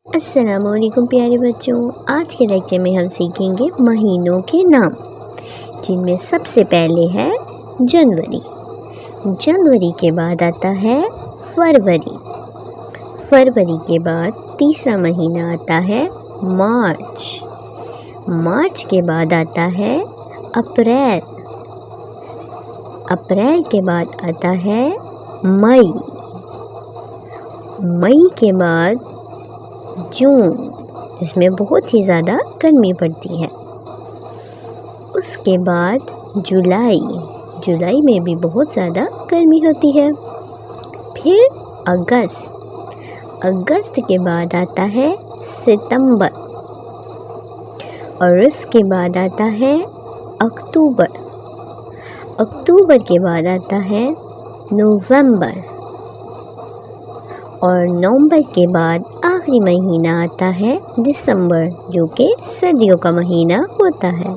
अस्सलामुअलैकुम प्यारे बच्चों। आज के लेक्चर में हम सीखेंगे महीनों के नाम, जिनमें सबसे पहले है जनवरी। जनवरी के बाद आता है फरवरी। फरवरी के बाद तीसरा महीना आता है मार्च। मार्च के बाद आता है अप्रैल। अप्रैल के बाद आता है मई। मई के बाद जून, जिसमें बहुत ही ज़्यादा गर्मी पड़ती है। उसके बाद जुलाई। जुलाई में भी बहुत ज़्यादा गर्मी होती है। फिर अगस्त। अगस्त के बाद आता है सितंबर। और उसके बाद आता है अक्टूबर। अक्टूबर के बाद आता है नवंबर। और नवंबर के बाद आखिरी महीना आता है दिसंबर, जो कि सर्दियों का महीना होता है।